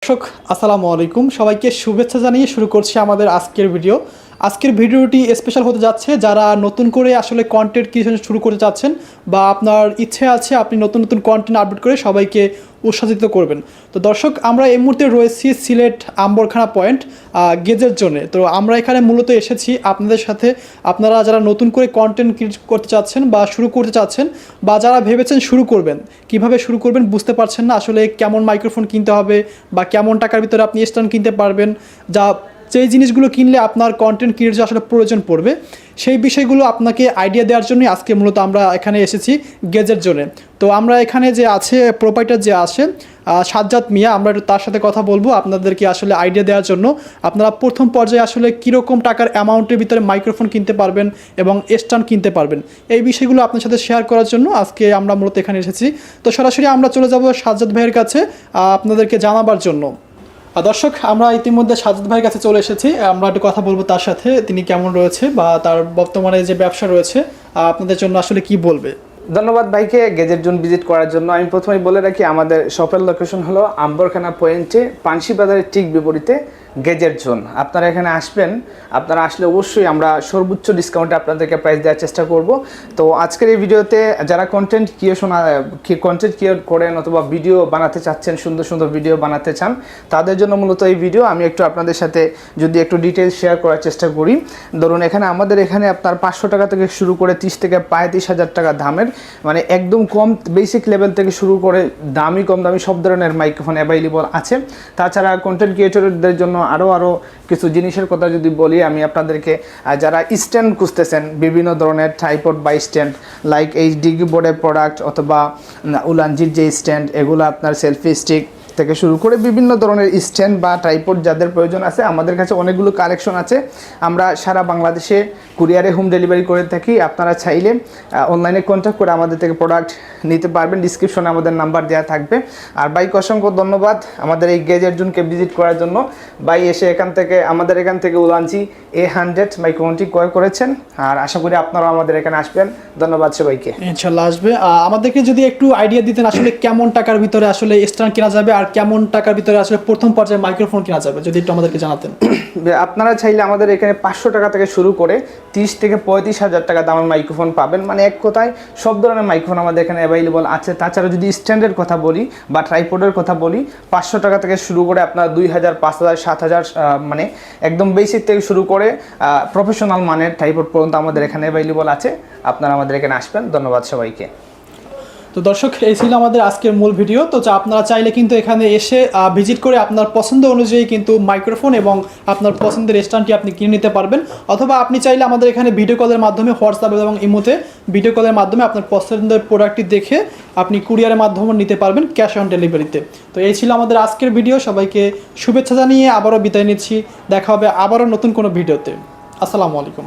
দর্শক আসসালামু আলাইকুম, সবাইকে শুভেচ্ছা জানিয়ে শুরু করছি আমাদের আজকের ভিডিও। আজকের ভিডিওটি স্পেশাল হতে যাচ্ছে যারা নতুন করে আসলে কন্টেন্ট ক্রিয়েশন শুরু করতে চাচ্ছেন বা আপনার ইচ্ছে আছে আপনি নতুন নতুন কন্টেন্ট আপলোড করে সবাইকে উৎসাহিত করবেন। তো দর্শক, আমরা এই মুহূর্তে রয়েছি সিলেট আম্বরখানা পয়েন্ট গেজের জন্যে। তো আমরা এখানে মূলত এসেছি আপনাদের সাথে, আপনারা যারা নতুন করে কন্টেন্ট ক্রিয়েট করতে চাচ্ছেন বা শুরু করতে চাচ্ছেন বা যারা ভেবেছেন শুরু করবেন, কিভাবে শুরু করবেন বুঝতে পারছেন না, আসলে কেমন মাইক্রোফোন কিনতে হবে বা কেমন টাকার ভিতরে আপনি স্ট্যান্ড কিনতে পারবেন, যা যেই জিনিসগুলো কিনলে আপনার কন্টেন্ট ক্রিয়েটর আসলে প্রয়োজন পড়বে, সেই বিষয়গুলো আপনাকে আইডিয়া দেওয়ার জন্যই আজকে মূলত আমরা এখানে এসেছি গেজের জন্যে। তো আমরা এখানে যে আছে প্রোপাইটার যে আছে সাজ্জাদ মিয়া, আমরা একটু তার সাথে কথা বলবো আপনাদেরকে আসলে আইডিয়া দেওয়ার জন্য। আপনারা প্রথম পর্যায়ে আসলে কীরকম টাকার অ্যামাউন্টের ভিতরে মাইক্রোফোন কিনতে পারবেন এবং স্ট্যান্ড কিনতে পারবেন, এই বিষয়গুলো আপনার সাথে শেয়ার করার জন্য আজকে আমরা মূলত এখানে এসেছি। তো সরাসরি আমরা চলে যাব সাজ্জাদ ভাইয়ের কাছে আপনাদেরকে জানাবার জন্য। দর্শক, আমরা ইতিমধ্যে সাজ্জাদ ভাইয়ের কাছে চলে এসেছি, আমরা একটু কথা বলবো তার সাথে, তিনি কেমন রয়েছে বা তার বর্তমানে যে ব্যবসা রয়েছে আপনাদের জন্য আসলে কি বলবে। ধন্যবাদ ভাইকে গেজের জোন ভিজিট করার জন্য। আমি প্রথমেই বলে রাখি আমাদের শপের লোকেশন হলো আম্বরখানা পয়েন্টে, পানশি বাজারের ঠিক বিপরীতে গেজের জোন। আপনারা এখানে আসবেন, আপনারা আসলে অবশ্যই আমরা সর্বোচ্চ ডিসকাউন্টে আপনাদেরকে প্রাইস দেওয়ার চেষ্টা করব। তো আজকের এই ভিডিওতে যারা কন্টেন্ট ক্রিয়েট করেন অথবা ভিডিও বানাতে চাচ্ছেন, সুন্দর সুন্দর ভিডিও বানাতে চান, তাদের জন্য মূলত এই ভিডিও। আমি একটু আপনাদের সাথে যদি একটু ডিটেলস শেয়ার করার চেষ্টা করি। ধরুন আমাদের এখানে আপনার 500 টাকা থেকে শুরু করে 30 থেকে 35,000 টাকা দামের, মানে একদম কম বেসিক লেভেল থেকে শুরু করে দামি কম দামি সব ধরনের মাইক্রোফোন অ্যাভেলেবল আছে। তাছাড়া কন্টেন্ট ক্রিয়েটরদের জন্য আরও কিছু জিনিসের কথা যদি বলি আমি আপনাদেরকে, যারা স্ট্যান্ড খুঁজতেছেন, বিভিন্ন ধরনের ট্রাইপড বা স্ট্যান্ড লাইক এই ডিগ্রি বোর্ডের প্রোডাক্ট অথবা উলানজির যে স্ট্যান্ড, এগুলো আপনার সেলফি স্টিক থেকে শুরু করে বিভিন্ন ধরনের স্ট্যান্ড বা ট্রাইপড যাদের প্রয়োজন আছে, আমাদের কাছে অনেকগুলো কালেকশন আছে। আমরা সারা বাংলাদেশে কুরিয়ারে হোম ডেলিভারি করে থাকি। আপনারা চাইলে অনলাইনে কন্ট্যাক্ট করে আমাদের থেকে প্রোডাক্ট নিতে পারবেন। ডিসক্রিপশনে আমাদের নাম্বার দেওয়া থাকবে। আর বাইক অসংখ্য ধন্যবাদ আমাদের এই গেজের জোনকে ভিজিট করার জন্য। বাই এসে আমাদের এখান থেকে উলানজি A100 মাইক্রোফোনটি ক্রয় করেছেন, আর আশা করি আপনারাও আমাদের এখানে আসবেন। ধন্যবাদ সবাইকে। ইনশাল্লাহ আসবে। আমাদেরকে যদি একটু আইডিয়া দিতেন আসলে কেমন টাকার ভিতরে আসলে স্ট্যান্ড কেনা যাবে আর কেমন টাকার ভিতরে আসলে প্রথম পর্যায়ে মাইক্রোফোন কেনা যাবে, যদি একটু আমাদেরকে জানাতেন। আপনারা চাইলে আমাদের এখানে 500 টাকা থেকে শুরু করে 30 থেকে 35,000 টাকা দামের মাইক্রোফোন পাবেন। মানে এক কথায় সব ধরনের মাইক্রোফোন আমাদের এখানে অ্যাভেলেবল আছে। তাছাড়া যদি স্ট্যান্ডের কথা বলি বা ট্রাইপডের কথা বলি, 500 টাকা থেকে শুরু করে আপনার 2,000, 5,000, 7,000, মানে একদম বেসিক থেকে শুরু করে প্রফেশনাল মানের ট্রাইপড পর্যন্ত আমাদের এখানে অ্যাভেলেবল আছে। আপনারা আমাদের এখানে আসবেন। ধন্যবাদ সবাইকে। তো দর্শক, এই ছিল আমাদের আজকের মূল ভিডিও। তো আপনারা চাইলে কিন্তু এখানে এসে ভিজিট করে আপনার পছন্দ অনুযায়ী কিন্তু মাইক্রোফোন এবং আপনার পছন্দের স্ট্যান্ডটি আপনি কিনে নিতে পারবেন, অথবা আপনি চাইলে আমাদের এখানে ভিডিও কলের মাধ্যমে হোয়াটসঅ্যাপ এবং ইমোতে ভিডিও কলের মাধ্যমে আপনার পছন্দের প্রোডাক্টটি দেখে আপনি কুরিয়ারের মাধ্যমে নিতে পারবেন ক্যাশ অন ডেলিভারিতে। তো এই ছিল আমাদের আজকের ভিডিও। সবাইকে শুভেচ্ছা জানিয়ে আবারও বিদায় নিচ্ছি। দেখা হবে আবারও নতুন কোনো ভিডিওতে। আসসালামু আলাইকুম।